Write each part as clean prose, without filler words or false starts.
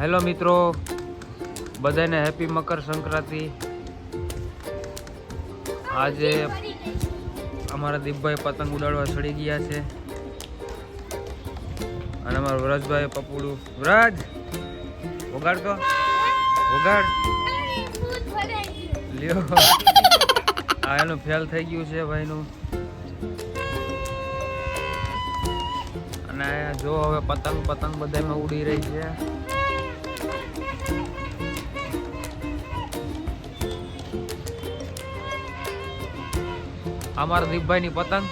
Hello મિત્રો, બધાને happy Makar Sankranti. આજે અમારા દીપભાઈ પતંગ ઉડાડવા ચડી ગયા છે અને અમારા વ્રજભાઈ પપુડું વ્રજ વગાડ તો વગાડ લ્યો। આ એનું ફેલ થઈ ગયું છે ભાઈનું। અને જો હવે પતંગ પતંગ બધામાં ઉડી રહી છે। અમારા દીપભાઈ ની પતંગ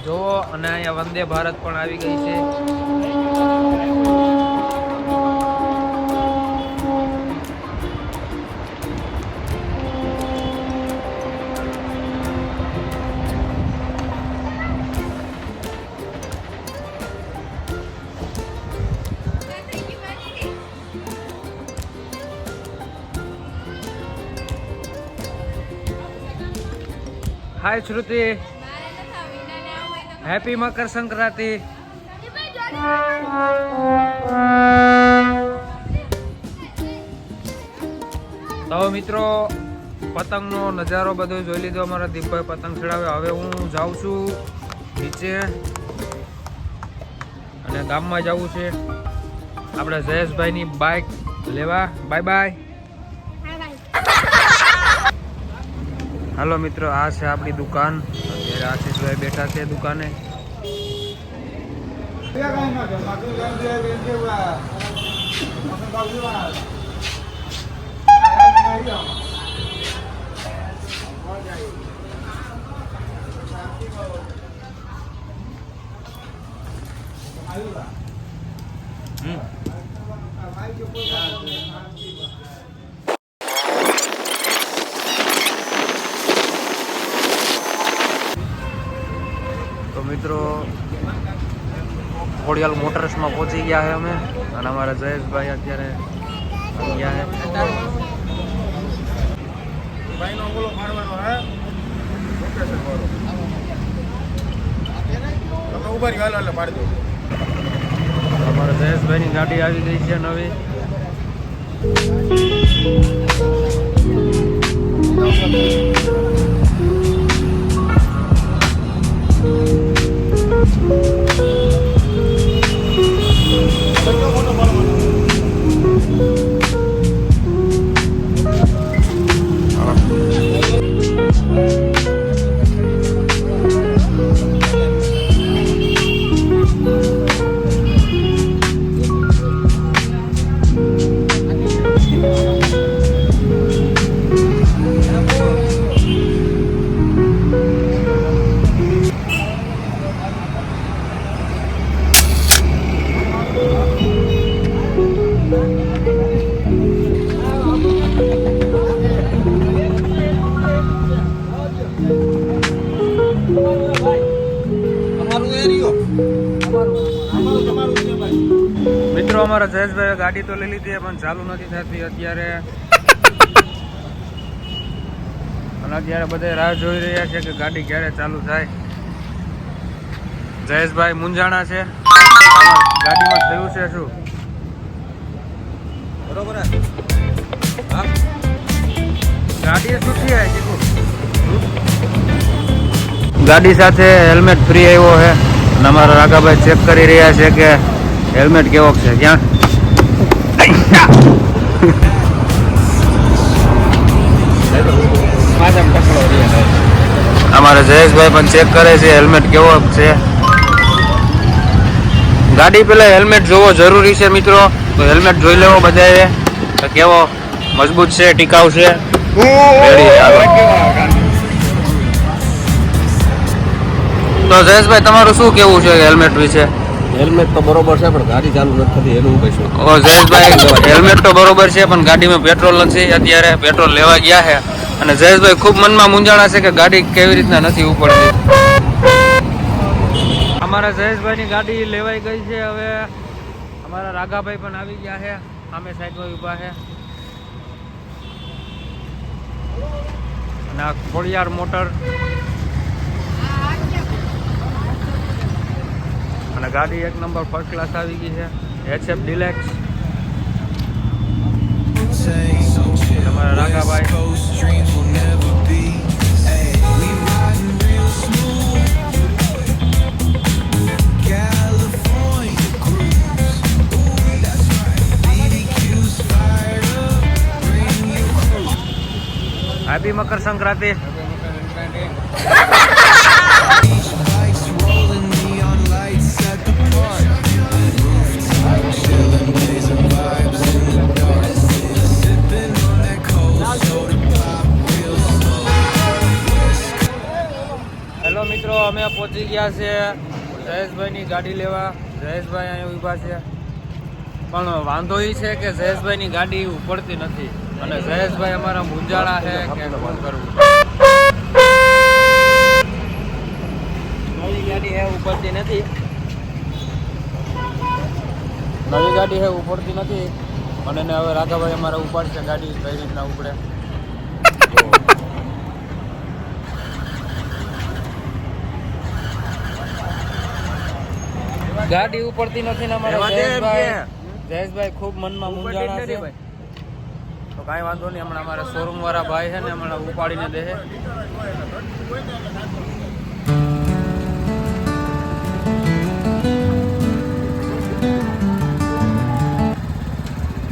જો, અને અહીંયા વંદે ભારત પણ આવી ગઈ છે। हाय श्रुति, हैप्पी मकर संक्रांति। तो मित्रों, पतंग नो नजारो बधो जोई लीधो। अमारा दीपभाई पतंग चढ़ावे। हवे हूँ जाऊँ छुं नीचे अने गाममां जावुं छे आपणे जयेशभाई नी बाइक लेवा। Bye bye. हेलो मित्रों, आ है अपनी दुकान। अत्यारे आशीष भाई बैठा है दुकाने। तो मित्रों, खोड़ियाल मोटर्स में पहुंची गया है हमें और हमारा जयेश भाई अत्यारे गया है। हमारा जयेश भाई की गाड़ी आई गई है नवी। मित्रों, हमारा जयेश भाई गाड़ी तो ले ली थी पण चालू नहीं थती अत्यारे। अत्यारे बधाय राह जोई रह्या छे कि गाड़ी क्यारे चालू थाय। जयेश भाई मुंजाणा छे। गाड़ी में थयुं छे शुं? बरोबर है। हां, गाड़ी शुं थी है कीधुं? गाड़ी साथे हेल्मेट फ्री आव्यो है। અને અમારા રાઘાભાઈ ચેક કરી રહ્યા છે કે હેલ્મેટ કેવો છે। ક્યાં અમારા જયેશભાઈ પણ ચેક કરે છે હેલ્મેટ કેવો છે। ગાડી પેલા હેલ્મેટ જોવો જરૂરી છે મિત્રો। તો હેલ્મેટ જોઈ લેવો બધાએ કે કેવો મજબૂત છે, ટીકાઉ છે। तो जयेश भाई तमारू शू केवुं छे हेल्मेट विषे? हेल्मेट तो बरोबर है पण गाड़ी चालू नहीं थती एनुं कहीशुं। ओ जयेश भाई, हेल्मेट तो बरोबर है पण गाड़ी में पेट्रोल नथी। अत्यारे पेट्रोल लेवा गया है અને જયેશ ભાઈ खूब मन में मूंझाणा छे कि गाड़ी केवी रीतना नथी उपड़ती। અમારા જયેશભાઈની ગાડી લેવાઈ ગઈ છે. હવે અમારા રાઘાભાઈ પણ આવી ગયા છે, સામે સાઈડમાં ઊભા છે. અને આ ખોડિયાર મોટર અને ગાડી એક નંબર ફર્સ્ટ ક્લાસ આવી ગઈ છે, HF ડિલેક્સ. અમારા રાઘાભાઈ હેપી મકર સંક્રાંતિ. હેલો મિત્રો, અમે પહોંચી ગયા છે જયેશભાઈની ગાડી લેવા. જયેશભાઈ અહીંયા ઊભા છે, પણ વાંધો એ છે કે જયેશભાઈની ગાડી ઉપડતી નથી અને જયેશભાઈ અમારા મૂંઝાળા છે કે શું કરવું. નવી ગાડી હે ઉપડતી નથી, નવી ગાડી હે ઉપડતી નથી અને એને હવે રાઘાભાઈ અમારે ઉપાડશે ગાડી, કઈ રીતના ઉપડે. ગાડી ઉપડતી નથી ને અમારા જયેશભાઈ ખૂબ મનમાં મૂંઝાણા છે. તો કાંઈ વાંધો નહીં, હમણાં અમારા શોરૂમ વાળા ભાઈ છે ને હમણાં ઉપાડીને દે.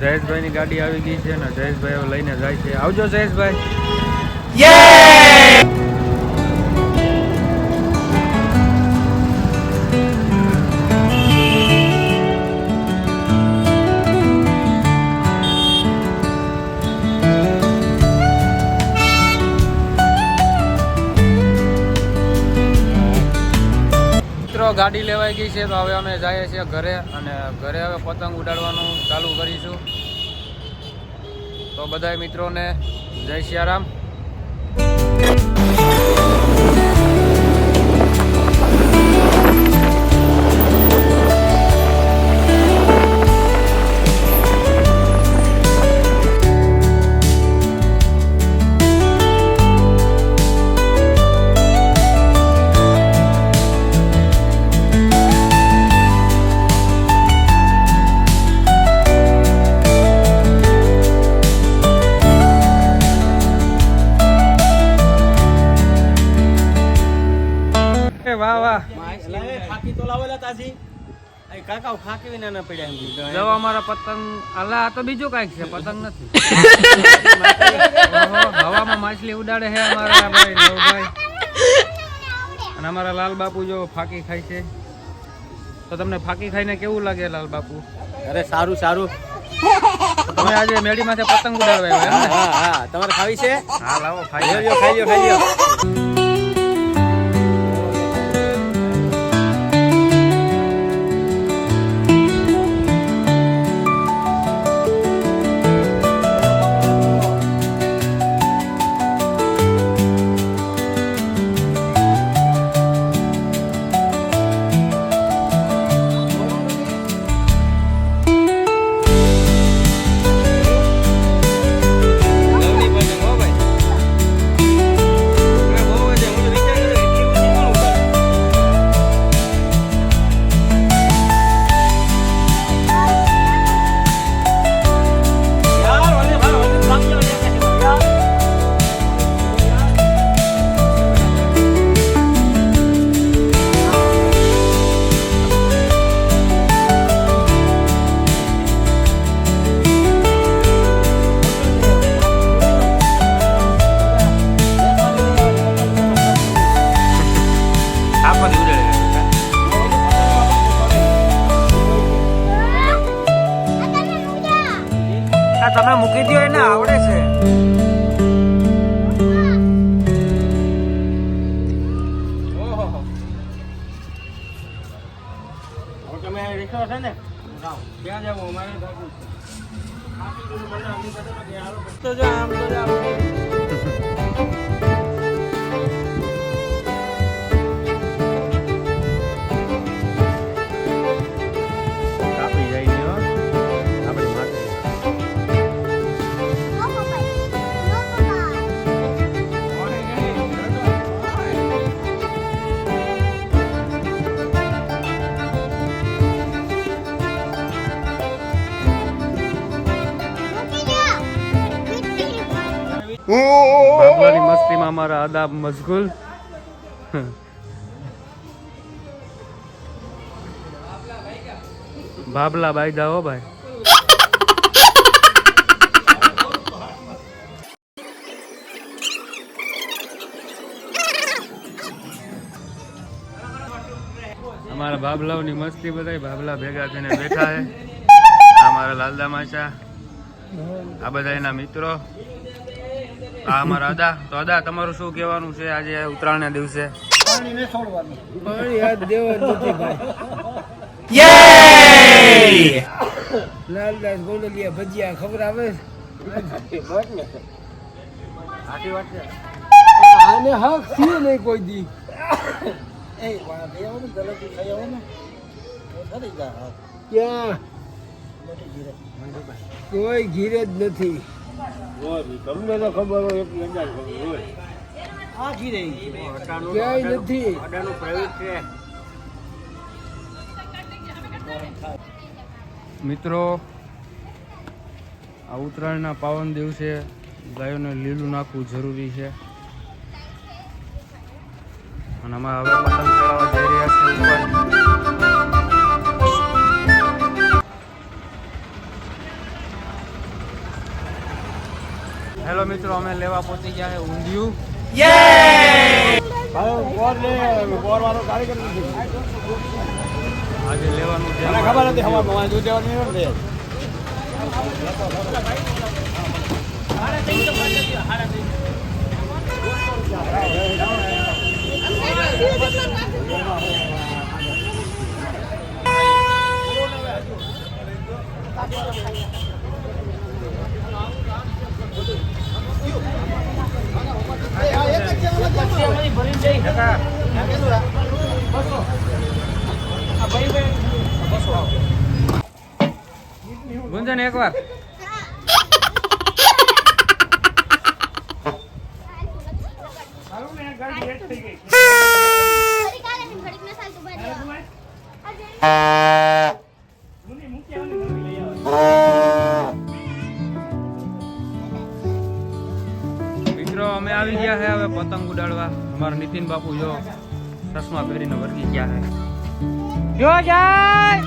જયેશભાઈની ગાડી આવી ગઈ છે ને જયેશભાઈ હવે લઈને જાય છે. આવજો જયેશભાઈ. ગાડી લેવાઈ ગઈ છે તો હવે અમે જઈએ છીએ ઘરે અને ઘરે હવે પતંગ ઉડાડવાનું ચાલુ કરીશું. તો બધા મિત્રોને જય સિયારામ. વાહ વાહ, જો અમારા પતંગ અલા તો બીજું કઈક છે, પતંગ નથી. હવામાં માછલી ઉડાડે છે અમારા ભાઈ નવભાઈ અને અમારા લાલ બાપુ જો ફાકી ખાય છે. તો તમને ફાકી ખાઈને કેવું લાગે લાલ બાપુ? અરે સારું સારું. તમે આજે મેડી માંથી પતંગ ઉડાડવા આવ્યા એમ ને? હા, તમારે ખાવી છે? હા લાવો, ખાઈ લ્યો, ખાઈ લ્યો, ખાઈ લ્યો. તમે મૂકી દો, એને આવડે છે. તમે રિક્ષા છે ને ક્યાં જવું અમારે? તો જો આમ તો અમારા અદાબ મશગુલ. બાબલા બાયદા હો ભાઈ. અમારા બાબલાઓની મસ્તી બધાય બાબલા ભેગા થઈને બેઠા છે. અમારા લાલદા માચા, આ બધા એના મિત્રો, આ અમારા અદા. તો અદા, તમારું શું કહેવાનું છે આજે ઉત્તરાયણના દિવસે? લાલદાસ ગોંડલિયા ભજીયા ખબર આવે આને હક છે નહીં કોઈ દી. ક્યાં કોઈ ઘીરે જ નથી. તમને તો ખબર હોય ક્યાંય નથી. મિત્રો, આ ઉત્તરાયણના પાવન દિવસે ગાયોને લીલું નાખવું જરૂરી છે. અને અમે હવે પતંગ ચડાવવા જઈ રહ્યા છીએ ઉપર. હેલો મિત્રો, અમે લેવા પહોંચી ગયા છે ઊંધિયું. આજે લેવાનું છે. ખબર નથી હવામાં દૂધ દેવાની નથી. ગુંજન એકવાર મિત્રો અમે આવી ગયા છે હવે પતંગ ઉડાડવા. અમારા નીતિન બાપુ જો ચશ્મા પહેરીને વર્ગી ગયા છે. જો જાય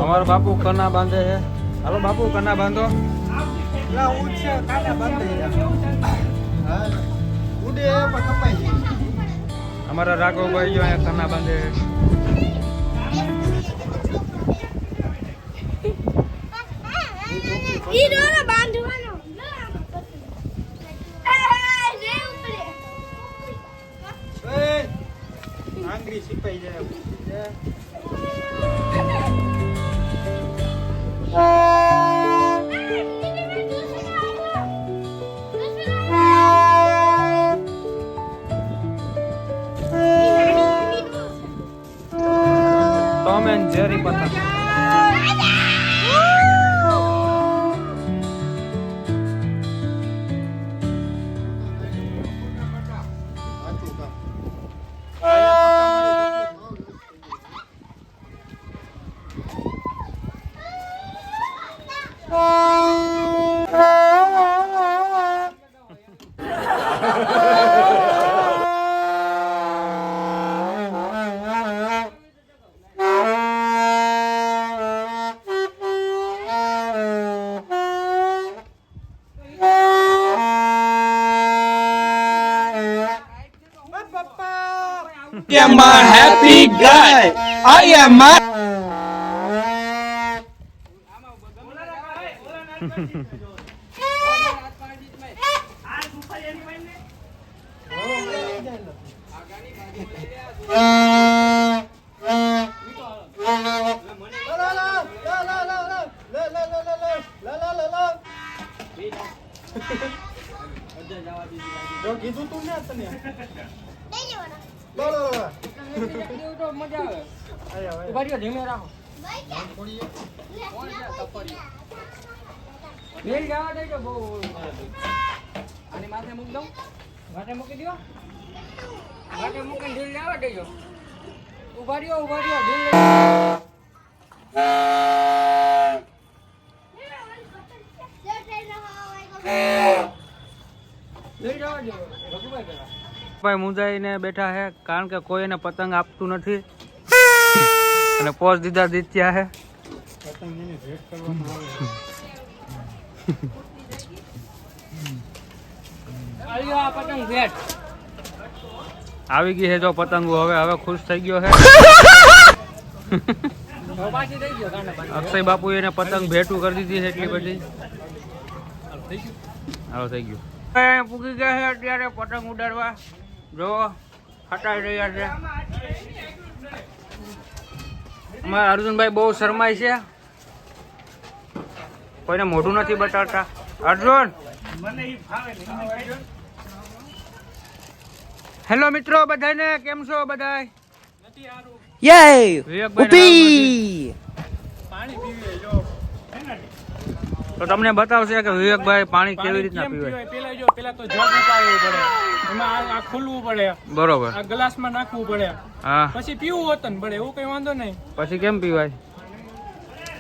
અમારો બાપુ કના બાંધે છે. હાલો બાપુ, કના બાંધો. અમારા રાઘવભાઈ જો અહીંયા કના બાંધે છે. આંગળી સિપાઈ જાય. ટોમ એન્ડ જેરી પતંગ. I am a happy guy. I am a કીધું તું ને તને ધીમે રાખો. જવા દઈ બહુ આની માથે મૂક દઉં, માથે મૂકી દો, માથે મૂકીને ઢીલ લેવા દેજો. ઉભા રહ્યો ઢીલ લઈ. ભાઈ મુંજાઈને બેઠા છે કારણ કે કોઈ એને પતંગ આપતું નથી અને પોઝ દીધા દીત્યા છે. પતંગ ભેટ આવી ગઈ છે જો પતંગો. હવે ખુશ થઈ ગયો છે. અક્ષય બાપુ એને પતંગ ભેટું કરી દીધી છે એટલી બધી. હાલો થઈ ગયું. પૂકી ગયા છે અત્યારે પતંગ ઉડાડવા. જો હટાઈ રહ્યા છે. અમારા અર્જુનભાઈ બહુ શરમાય છે, કોઈને મોઢું નથી બતાવતા. અર્જુન હેલો મિત્રો બધાને, કેમ છો બધાય? તો તમને બતાવશે કે વિવેકભાઈ પાણી કેવી રીતના પીવાય. પેલા તો જગ ઉપાડવું પડે, એમાં આ ખુલવું પડે, બરોબર, આ ગ્લાસમાં નાખવું પડે, હા પછી પીવું હોતન પડે. એવું કઈ વાંધો નહીં. પછી કેમ પીવાય?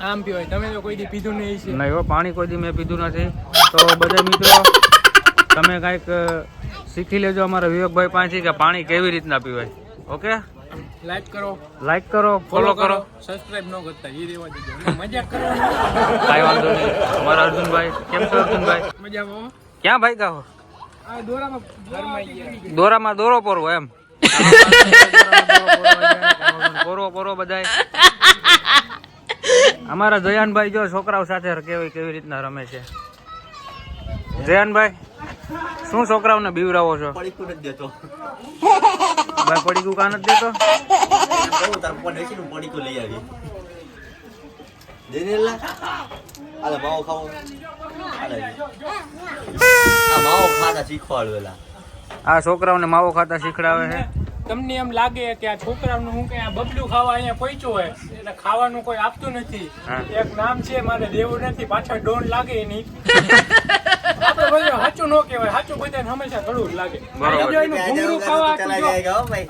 આમ પીવાય. તમે તો કોઈ દી પીધું નહીં છે. નહીં હો, પાણી કોઈ દી મેં પીધું નથી. તો બધા મિત્રો તમે કાંઈક શીખી લેજો અમારા વિવેકભાઈ પાસેથી કે પાણી કેવી રીતના પીવાય. ઓકે, લાઈક કરો, ફોલો કરો, સબસ્ક્રાઇબ ન કરતા એ રેવા દેજો. મજાક કરો, કાંઈ વાંધો નહીં. અમારા અર્જુનભાઈ કેમ છો? અર્જુનભાઈ મજામાં. ક્યાં ભાઈ કહો? આ દોરામાં ફરમાઈ ગયા. દોરામાં દોરો પરવો એમ. પોરો બધાય. અમારા જયાનભાઈ જો છોકરાઓ સાથે કેવી રીતના રમે છે. જયાનભાઈ શું છોકરાઓને બીવરાવો છો? પડીકું નથી દેતો. ભાઈ પડીકું કાં નથી દેતો? કહું તાર પડી પડીકું લઈ આવી જઈને આલે માવો ખાવો. આ માવો ખાતા શીખવાડેલા. આ છોકરાઓને માવો ખાતા શીખડાવે છે. તમને એમ લાગે કે આ છોકરાનું હું કે આ બબલું ખાવા અહીંયા પહોંચ્યો હોય એટલે ખાવાનું કોઈ આપતું નથી. એક નામ છે મારે દેવું નથી, પાછળ ડોન લાગે એની. આપણે બધું સાચું ન કહેવાય, સાચું બધાને હંમેશા ઘણું જ લાગે. ભૂંગળું ખાવા હતું,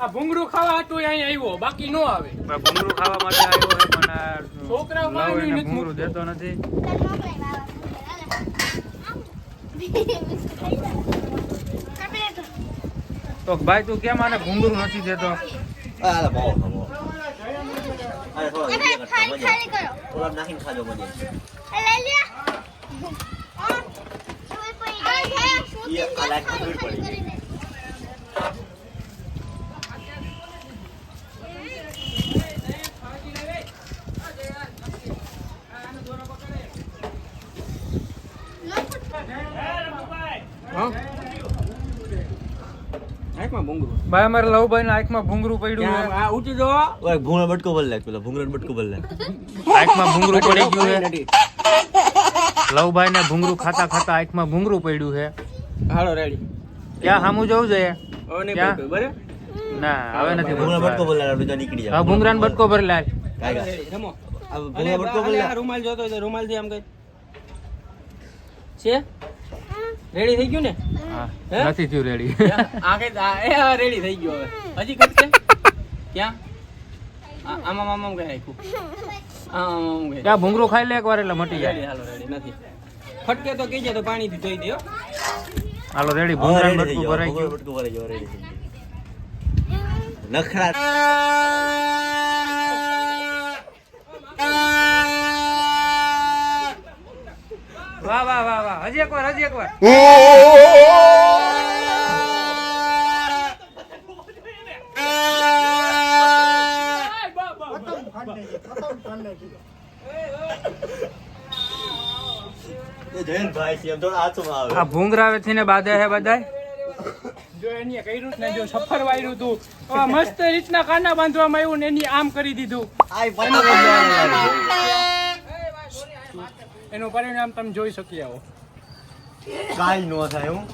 આ ભૂંગળું ખાવા હતું અહીંયા આવ્યો, બાકી ન આવે. ભૂંગળું ખાવા માટે આવ્યો છે પણ આ છોકરાઓ લવ એને ભૂંગળું દેતો નથી. તો ભાઈ તું કેમ આને ભૂંગળું નથી દેતો? આલે માવો ખાવો. આલે થોડો ખાલી કરો. ઓલા નાખીને ખાજો મને. ये अलग खबर पड़ेगी. ભાઈ અમારે લવભાઈ ના આંખમાં ભૂંગળું પડ્યું છે. આ ઊંચી જો. ઓય ભૂંગળા બટકો બોલ લે, પેલા ભૂંગળા બટકો બોલ લે. આંખમાં ભૂંગળું પડી ગયું છે. લવભાઈ ને ભૂંગળું ખાતા આંખમાં ભૂંગળું પડ્યું છે. હાલો રેડી. ક્યાં સામું જવું જોઈએ? ક્યાં? ના હવે નથી. ભૂંગળા બટકો બોલ લે, આપણે તો નીકળી જાવ. હવે ભૂંગળાનો બટકો ભરી લાલ. કાકા રમો. આ ભૂંગળા બટકો બોલ લે. રૂમાલ જોતો હોય તો રૂમાલ થી આમ કઈ છે. રેડી થઈ ગયું ને? હા, હે? નથી થયું રેડી. રેડી થઈ ગયું. હવે હજી કટકે ક્યાં? આમાં આમ કઈ નાખ્યું. આમ કઈ ત્યાં ભૂંગળું ખાઈ લે એકવાર એટલે મટી રેડી. જાય. હાલો રેડી નથી. ફટકે તો કહીજે તો પાણી થી ધોઈ દે. હાલો રેડી. હા, ભૂંગળાનું રેડી થઈ બટકું જાવ. ભરાઈ ભૂંગળા ગયું. બટકો ભરાઈ ગયો, રેડી થઈ ગયું. નખરા વાહ. હજી એકવાર. એ જયંતભાઈ છે, એમ થોડા હાથમાં આવે. આ ભૂંગરાવેથી ને બાંધે છે બધાય. જો એની કર્યું ને, જો સફર વાયરું તું મસ્ત રીતના કાના બાંધવામાં આવ્યું ને એની આમ કરી દીધું. આય પતંગ ઉડાડવા લાગી. એનું પરિણામ તમે જોઈ શકી આવો. કાઈ નો થાય હું.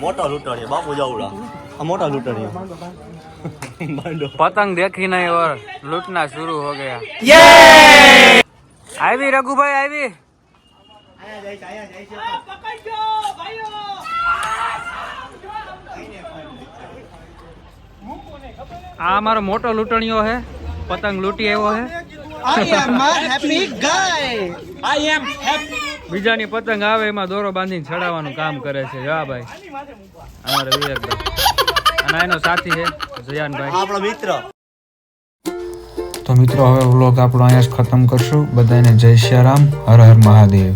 મોટો લૂંટણીયો બાપુ જાવડા. આ મોટા લૂંટણીયો બાંડો. પતંગ देखी नहीं और लूटना शुरू हो गया. આવી રઘુભાઈ આવી. આ મારો મોટો લૂંટણીયો હે, પતંગ લૂંટી આવ્યો હે. I am a happy guy. I am happy. બીજાની પતંગ આવે એમાં દોરો બાંધીને ચડાવવાનું કામ કરે છે. જા ભાઈ, અમારે વિવેકભાઈ અને એનો સાથી છે જયાનભાઈ, આપણો મિત્ર. તો મિત્રો હવે વ્લોગ આપણો અહીંયા જ ખતમ કરશું. બધાને જય શ્રી રામ, હર હર મહાદેવ.